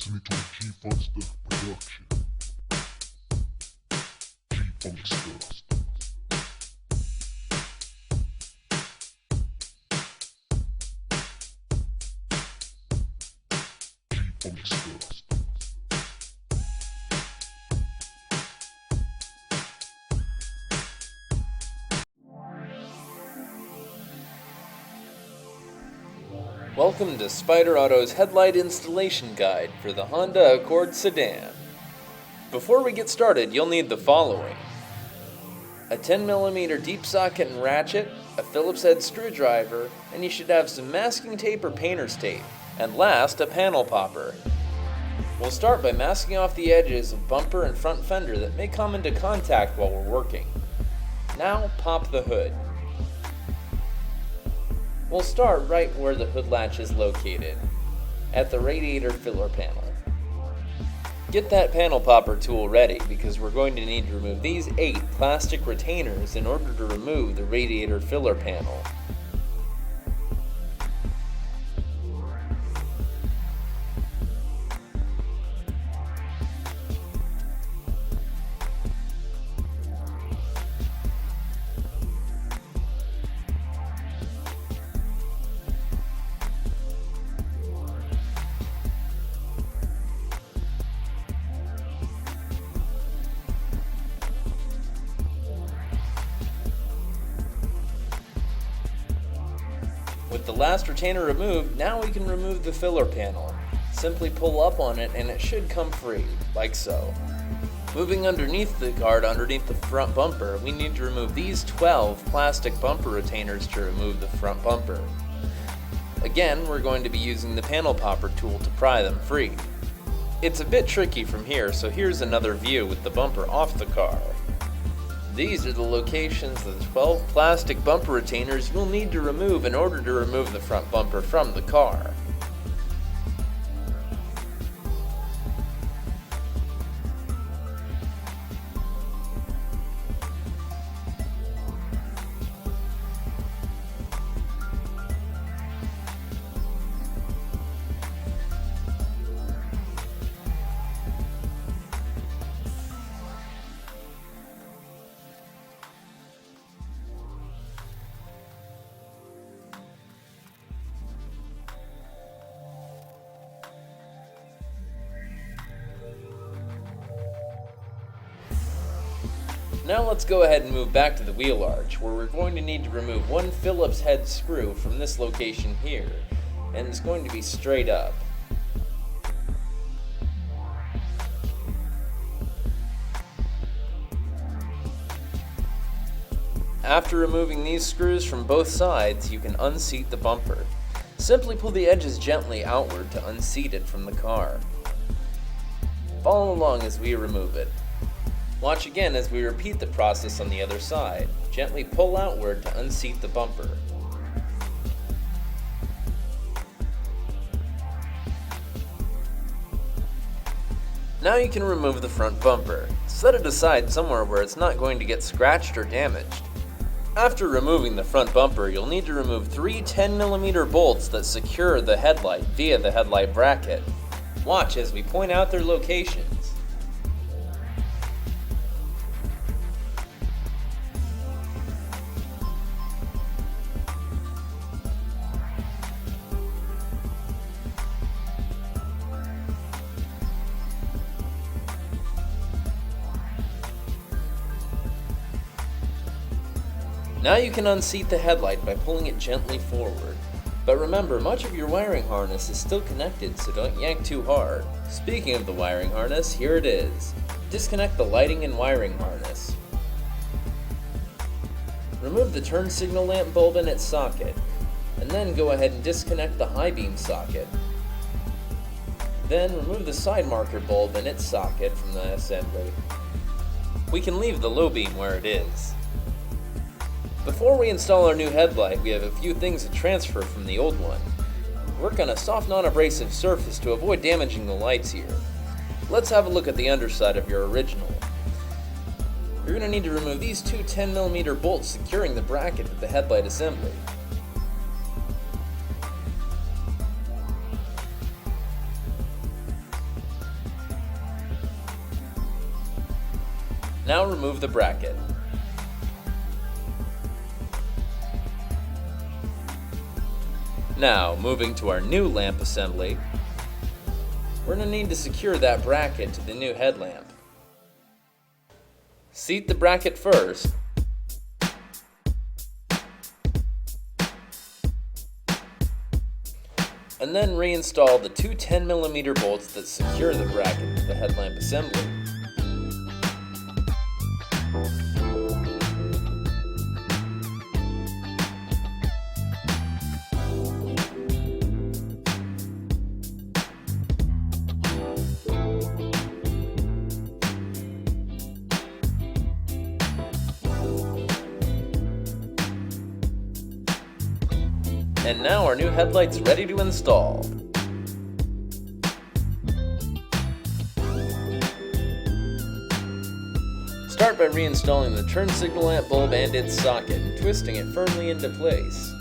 listening to a G-Funk Stuff production. G-Funk Stuff. G-Funk Stuff. Welcome to Spyder Auto's headlight installation guide for the Honda Accord sedan. Before we get started, you'll need the following: a 10mm deep socket and ratchet, a Phillips head screwdriver, and you should have some masking tape or painter's tape, and last, a panel popper. We'll start by masking off the edges of bumper and front fender that may come into contact while we're working. Now, pop the hood. We'll start right where the hood latch is located, at the radiator filler panel. Get that panel popper tool ready because we're going to need to remove these 8 plastic retainers in order to remove the radiator filler panel. With the last retainer removed, now we can remove the filler panel. Simply pull up on it and it should come free, like so. Moving underneath the guard underneath the front bumper, we need to remove these 12 plastic bumper retainers to remove the front bumper. Again, we're going to be using the panel popper tool to pry them free. It's a bit tricky from here, so here's another view with the bumper off the car. These are the locations of the 12 plastic bumper retainers you'll need to remove in order to remove the front bumper from the car. Now let's go ahead and move back to the wheel arch, where we're going to need to remove one Phillips head screw from this location here, and it's going to be straight up. After removing these screws from both sides, you can unseat the bumper. Simply pull the edges gently outward to unseat it from the car. Follow along as we remove it. Watch again as we repeat the process on the other side. Gently pull outward to unseat the bumper. Now you can remove the front bumper. Set it aside somewhere where it's not going to get scratched or damaged. After removing the front bumper, you'll need to remove 3 10mm bolts that secure the headlight via the headlight bracket. Watch as we point out their locations. Now you can unseat the headlight by pulling it gently forward. But remember, much of your wiring harness is still connected, so don't yank too hard. Speaking of the wiring harness, here it is. Disconnect the lighting and wiring harness. Remove the turn signal lamp bulb in its socket, and then go ahead and disconnect the high beam socket. Then remove the side marker bulb in its socket from the assembly. We can leave the low beam where it is. Before we install our new headlight, we have a few things to transfer from the old one. Work on a soft non-abrasive surface to avoid damaging the lights here. Let's have a look at the underside of your original. You're going to need to remove these 2 10mm bolts securing the bracket with the headlight assembly. Now remove the bracket. Now, moving to our new lamp assembly, we're going to need to secure that bracket to the new headlamp. Seat the bracket first, and then reinstall the two 10mm bolts that secure the bracket to the headlamp assembly. And now our new headlight's ready to install. Start by reinstalling the turn signal lamp bulb and its socket and twisting it firmly into place.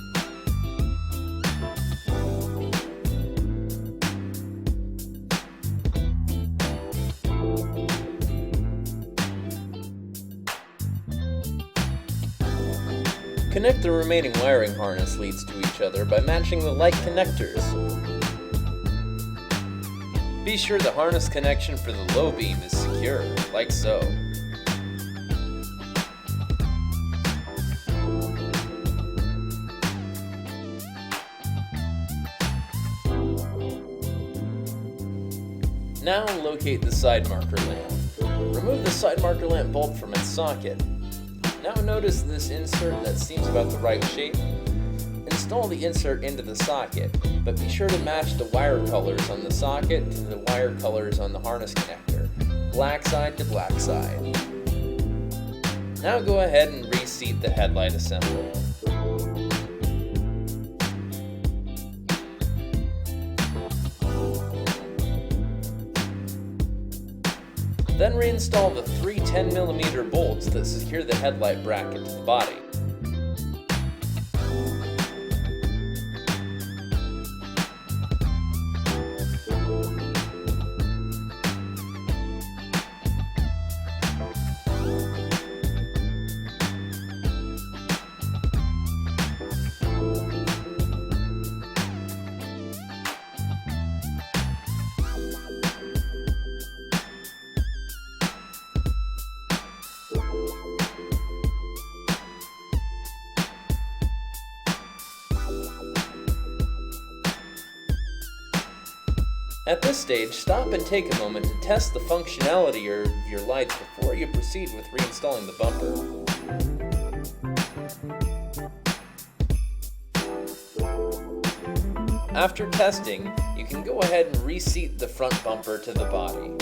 Connect the remaining wiring harness leads to each other by matching the light connectors. Be sure the harness connection for the low beam is secure, like so. Now locate the side marker lamp. Remove the side marker lamp bulb from its socket. Now notice this insert that seems about the right shape. Install the insert into the socket, but be sure to match the wire colors on the socket to the wire colors on the harness connector, black side to black side. Now go ahead and reseat the headlight assembly. Then reinstall the three 10mm bolts that secure the headlight bracket to the body. At this stage, stop and take a moment to test the functionality of your lights before you proceed with reinstalling the bumper. After testing, you can go ahead and reseat the front bumper to the body.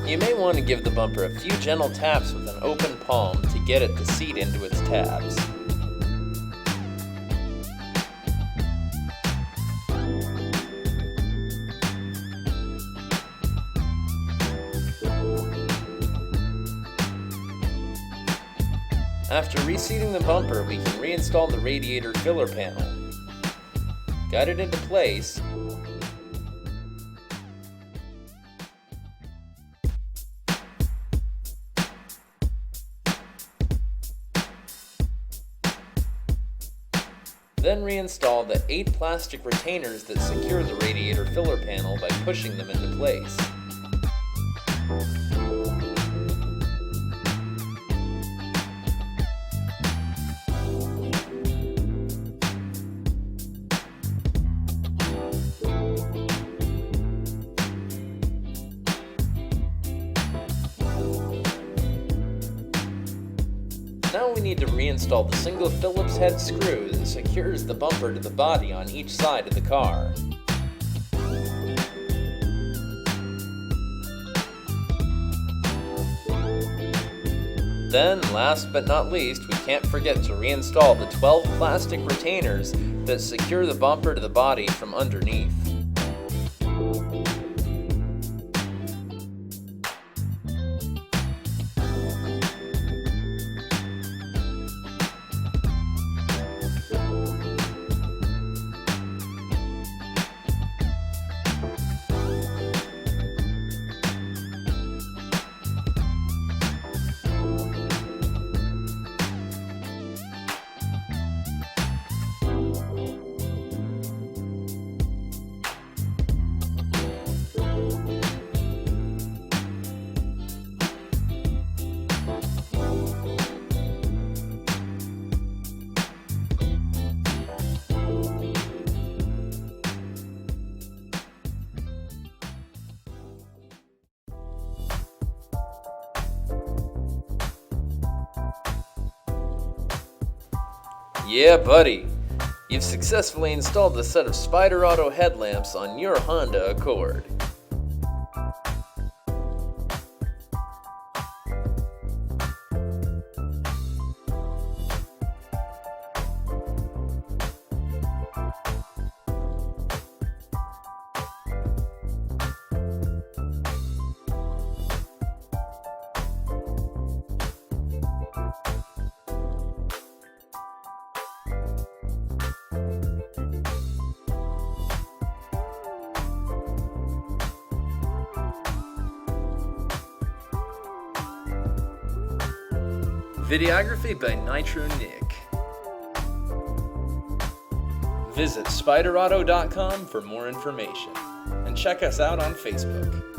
You may want to give the bumper a few gentle taps with an open palm to get it to seat into its tabs. After reseating the bumper, we can reinstall the radiator filler panel. Guide it into place. Then reinstall the 8 plastic retainers that secure the radiator filler panel by pushing them into place. Now we need to reinstall the single Phillips head screw that secures the bumper to the body on each side of the car. Then, last but not least, we can't forget to reinstall the 12 plastic retainers that secure the bumper to the body from underneath. Yeah, buddy! You've successfully installed a set of Spyder Auto headlamps on your Honda Accord. Videography by NITRO Nick. Visit SpyderAuto.com for more information, and check us out on Facebook.